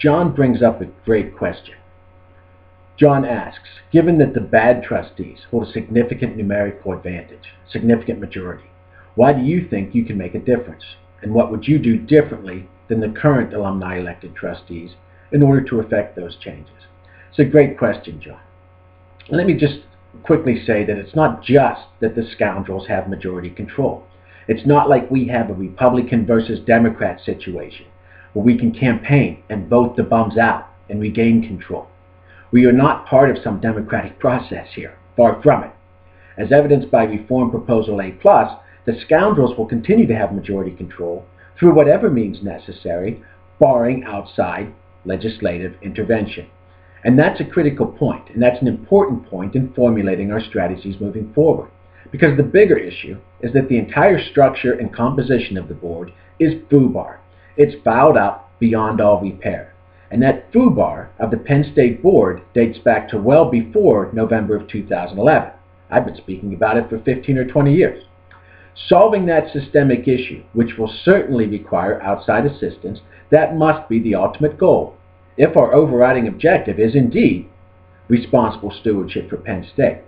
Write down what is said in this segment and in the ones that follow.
John brings up a great question. John asks, given that the bad trustees hold a significant numerical advantage, significant majority, why do you think you can make a difference? And what would you do differently than the current alumni elected trustees in order to effect those changes? It's a great question, John. Let me just quickly say that it's not just that the scoundrels have majority control. It's not like we have a Republican versus Democrat situation where we can campaign and vote the bums out and regain control. We are not part of some democratic process here, far from it. As evidenced by Reform Proposal A+, the scoundrels will continue to have majority control through whatever means necessary, barring outside legislative intervention. And that's a critical point, and that's an important point in formulating our strategies moving forward. Because the bigger issue is that the entire structure and composition of the board is FUBAR. It's fouled up beyond all repair. And that FUBAR of the Penn State Board dates back to well before November of 2011. I've been speaking about it for 15 or 20 years. Solving that systemic issue, which will certainly require outside assistance, that must be the ultimate goal, if our overriding objective is indeed responsible stewardship for Penn State.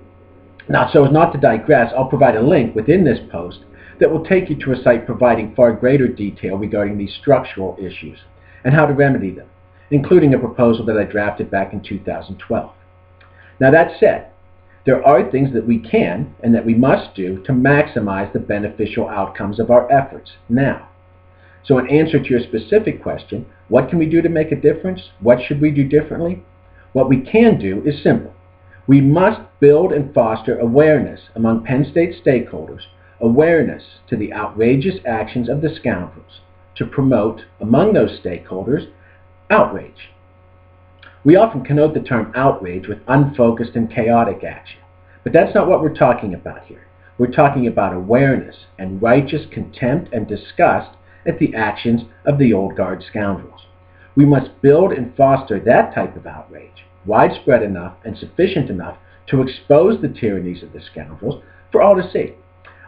Now, so as not to digress, I'll provide a link within this post that will take you to a site providing far greater detail regarding these structural issues and how to remedy them, including a proposal that I drafted back in 2012. Now, that said, there are things that we can and that we must do to maximize the beneficial outcomes of our efforts now. So in answer to your specific question, what can we do to make a difference? What should we do differently? What we can do is simple. We must build and foster awareness among Penn State stakeholders, awareness to the outrageous actions of the scoundrels, to promote, among those stakeholders, outrage. We often connote the term outrage with unfocused and chaotic action, but that's not what we're talking about here. We're talking about awareness and righteous contempt and disgust at the actions of the old guard scoundrels. We must build and foster that type of outrage, widespread enough and sufficient enough to expose the tyrannies of the scoundrels for all to see,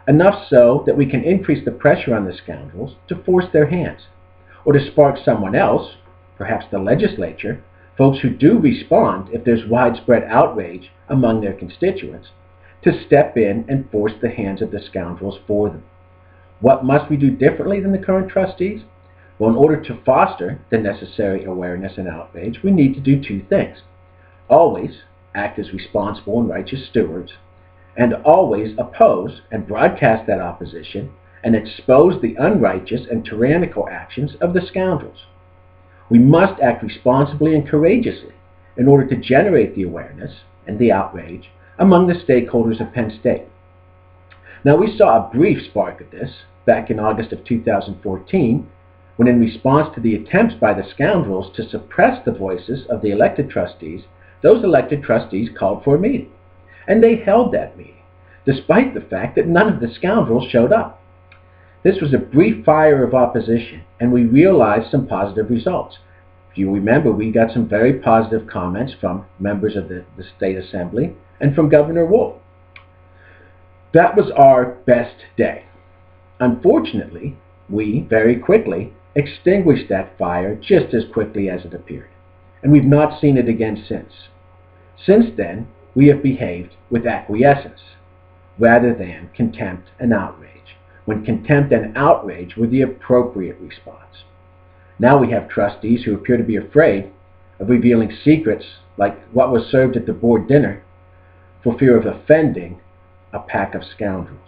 enough so that we can increase the pressure on the scoundrels to force their hands, or to spark someone else, perhaps the legislature, folks who do respond if there's widespread outrage among their constituents, to step in and force the hands of the scoundrels for them. What must we do differently than the current trustees? Well, in order to foster the necessary awareness and outrage, we need to do two things. Always act as responsible and righteous stewards, and always oppose and broadcast that opposition and expose the unrighteous and tyrannical actions of the scoundrels. We must act responsibly and courageously in order to generate the awareness and the outrage among the stakeholders of Penn State. Now, we saw a brief spark of this back in August of 2014, when in response to the attempts by the scoundrels to suppress the voices of the elected trustees, those elected trustees called for a meeting. And they held that meeting, despite the fact that none of the scoundrels showed up. This was a brief fire of opposition, and we realized some positive results. If you remember, we got some very positive comments from members of the State Assembly and from Governor Wolf. That was our best day. Unfortunately, we very quickly extinguished that fire just as quickly as it appeared, and we've not seen it again since. Since then, we have behaved with acquiescence rather than contempt and outrage, when contempt and outrage were the appropriate response. Now we have trustees who appear to be afraid of revealing secrets like what was served at the board dinner for fear of offending a pack of scoundrels.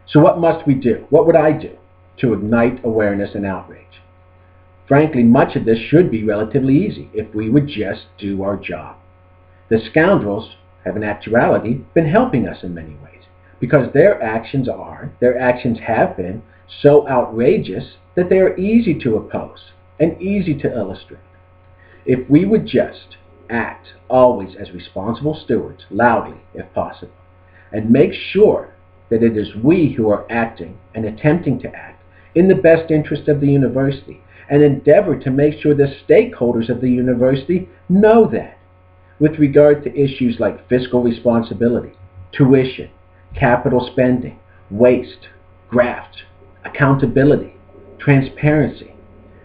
So what must we do? What would I do to ignite awareness and outrage? Frankly, much of this should be relatively easy if we would just do our job. The scoundrels have in actuality been helping us in many ways, because their actions have been so outrageous that they are easy to oppose and easy to illustrate. If we would just act always as responsible stewards, loudly if possible, and make sure that it is we who are acting and attempting to act in the best interest of the university, and endeavor to make sure the stakeholders of the university know that, with regard to issues like fiscal responsibility, tuition, capital spending, waste, graft, accountability, transparency,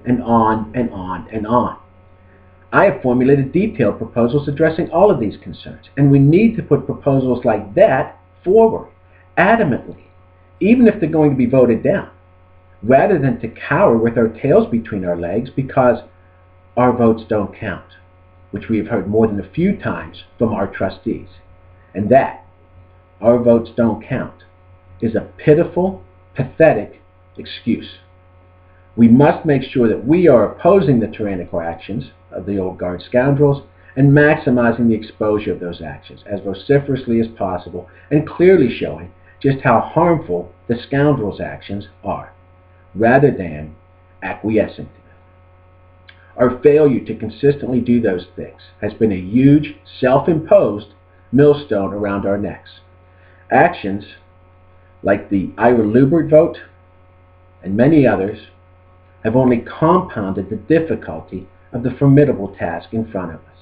and on and on and on. I have formulated detailed proposals addressing all of these concerns, and we need to put proposals like that forward, adamantly, even if they're going to be voted down, rather than to cower with our tails between our legs because our votes don't count, which we have heard more than a few times from our trustees. And that, our votes don't count, is a pitiful, pathetic excuse. We must make sure that we are opposing the tyrannical actions of the old guard scoundrels and maximizing the exposure of those actions as vociferously as possible and clearly showing just how harmful the scoundrels' actions are, rather than acquiescing to them. Our failure to consistently do those things has been a huge, self-imposed millstone around our necks. Actions like the Ira Lubert vote and many others have only compounded the difficulty of the formidable task in front of us.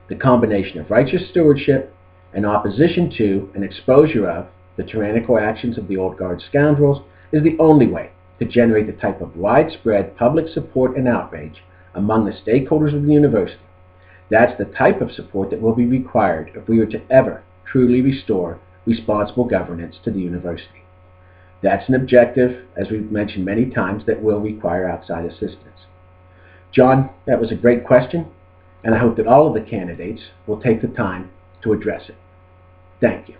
The combination of righteous stewardship and opposition to and exposure of the tyrannical actions of the old guard scoundrels is the only way to generate the type of widespread public support and outrage among the stakeholders of the university. That's the type of support that will be required if we are to ever truly restore responsible governance to the university. That's an objective, as we've mentioned many times, that will require outside assistance. John, that was a great question, and I hope that all of the candidates will take the time to address it. Thank you.